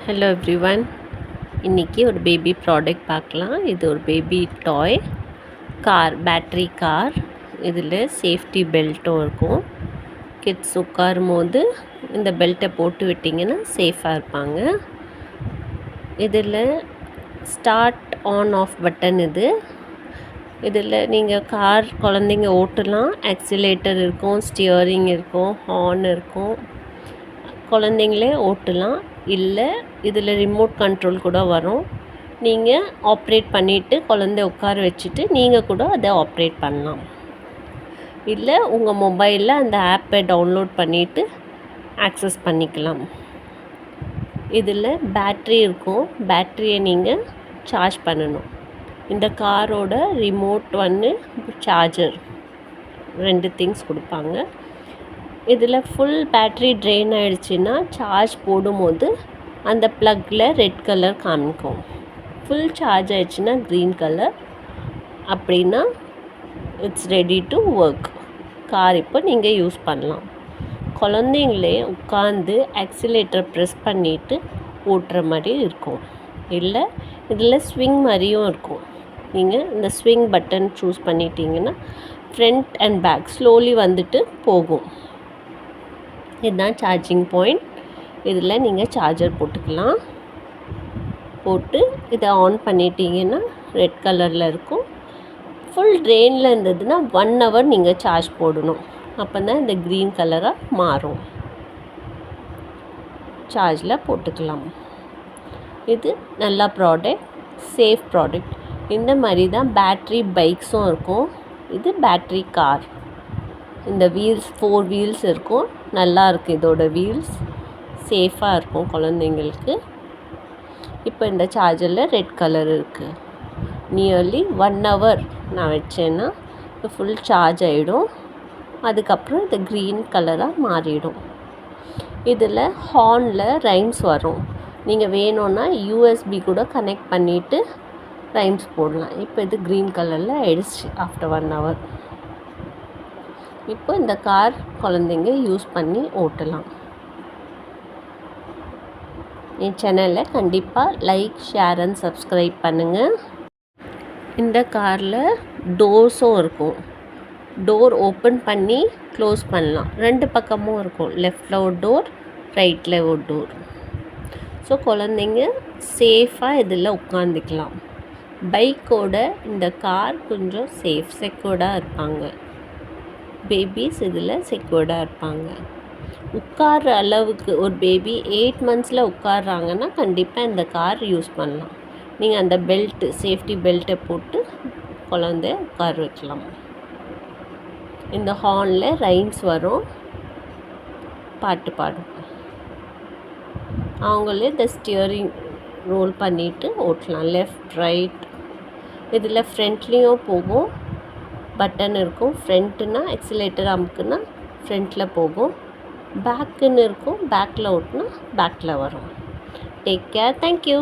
Hello everyone. இன்றைக்கி ஒரு baby product பார்க்கலாம். இது ஒரு baby toy car, battery car. இதில் சேஃப்டி பெல்ட்டும் இருக்கும். கிட்ஸ் உட்காரும் போது இந்த பெல்ட்டை போட்டு விட்டிங்கன்னா சேஃபாக இருப்பாங்க. இதில் ஸ்டார்ட் ஆன் ஆஃப் பட்டன் இதில் நீங்கள் கார் குழந்தைங்க ஓட்டலாம். ஆக்சிலேட்டர் இருக்கும், ஸ்டியரிங் இருக்கும், ஹார்ன் இருக்கும். குழந்தைங்களே ஓட்டலாம். இல்லை இதில் ரிமோட் கண்ட்ரோல் கூட வரும். நீங்கள் ஆப்ரேட் பண்ணிவிட்டு குழந்தை உட்கார வச்சுட்டு நீங்கள் கூட அதை ஆப்ரேட் பண்ணலாம். இல்லை உங்கள் மொபைலில் அந்த ஆப்பை டவுன்லோட் பண்ணிவிட்டு ஆக்சஸ் பண்ணிக்கலாம். இதில் பேட்ரி இருக்கும். பேட்ரியை நீங்கள் சார்ஜ் பண்ணணும். இந்த காரோட ரிமோட் சார்ஜர் 2 திங்ஸ் கொடுப்பாங்க. இதில் ஃபுல் பேட்ரி ட்ரெயின் ஆகிடுச்சின்னா சார்ஜ் போடும்போது அந்த ப்ளக்கில் ரெட் கலர் காமிக்கும். ஃபுல் சார்ஜ் ஆகிடுச்சின்னா க்ரீன் கலர். அப்படின்னா it's ready to work. Car இப்போ நீங்கள் யூஸ் பண்ணலாம். குழந்தைங்களே உட்காந்து ஆக்சிலேட்டர் ப்ரெஸ் பண்ணிவிட்டு ஓட்டுற மாதிரி இருக்கும். இல்லை இதில் ஸ்விங் மாதிரியும் இருக்கும். நீங்கள் இந்த ஸ்விங் பட்டன் சூஸ் பண்ணிட்டீங்கன்னா ஃப்ரண்ட் அண்ட் பேக் ஸ்லோலி வந்துட்டு போகும். இதுதான் சார்ஜிங் பாயிண்ட். இதில் நீங்கள் சார்ஜர் போட்டுக்கலாம். போட்டு இதை ஆன் பண்ணிட்டீங்கன்னா ரெட் கலரில் இருக்கும். ஃபுல் ட்ரெயினில் இருந்ததுன்னா 1 hour நீங்கள் சார்ஜ் போடணும். அப்போ தான் இந்த க்ரீன் கலராக மாறும். சார்ஜில் போட்டுக்கலாம். இது நல்ல ப்ராடக்ட், சேஃப் ப்ராடக்ட். இந்த மாதிரி தான் பேட்ரி பைக்ஸும் இருக்கும். இது பேட்ரி கார். இந்த வீல்ஸ் 4 வீல்ஸ் இருக்கும். நல்லா இருக்குது. இதோட வீல்ஸ் சேஃபாக இருக்கும் குழந்தைங்களுக்கு. இப்போ இந்த சார்ஜரில் ரெட் கலர் இருக்குது. நியர்லி 1 hour நான் வச்சேன்னா இப்போ ஃபுல் சார்ஜ் ஆகிடும். அதுக்கப்புறம் இது க்ரீன் கலராக மாறிடும். இதில் ஹார்னில் ரைம்ஸ் வரும். நீங்கள் வேணும்னா USB கூட கனெக்ட் பண்ணிவிட்டு ரைம்ஸ் போடலாம். இப்போ இது க்ரீன் கலரில் ஆயிடுச்சு ஆஃப்டர் 1 hour. இப்போ இந்த கார் குழந்தைங்க யூஸ் பண்ணி ஓட்டலாம். என் சேனலை கண்டிப்பாக லைக், ஷேர் அண்ட் சப்ஸ்கிரைப் பண்ணுங்கள். இந்த காரில் டோர்ஸும் இருக்கும். டோர் ஓப்பன் பண்ணி க்ளோஸ் பண்ணலாம். 2 பக்கமும் இருக்கும். லெஃப்டில் ஒரு டோர், ரைட்டில் ஒரு டோர். ஸோ குழந்தைங்க சேஃபாக இதில் உட்காந்துக்கலாம். பைக்கோட இந்த கார் கொஞ்சம் செக்யூர்டாக இருப்பாங்க. பேபிஸ் இதில் செக்யூர்டாக இருப்பாங்க. உட்கார்ற அளவுக்கு ஒரு பேபி 8 months உட்கார்றாங்கன்னா கண்டிப்பாக இந்த கார் யூஸ் பண்ணலாம். நீங்கள் அந்த சேஃப்டி பெல்ட்டை போட்டு குழந்தைய உட்கார வைக்கலாம். இந்த ஹார்னில் ரைம்ஸ் வரும். பாட்டு பாடும். அவங்களே இந்த ஸ்டியரிங் ரோல் பண்ணிவிட்டு ஓட்டலாம். Left, right. இதில் ஃப்ரண்ட்லேயும் போகும். பட்டன் இருக்கும். ஃப்ரண்ட்டுனா ஆக்சிலேட்டர் அமுக்குன்னா ஃப்ரண்ட்டில் போகும். பேக்குன்னு இருக்கும். பேக்கில் ஓட்டினா பேக்கில் வரும். Take care. தேங்க்யூ.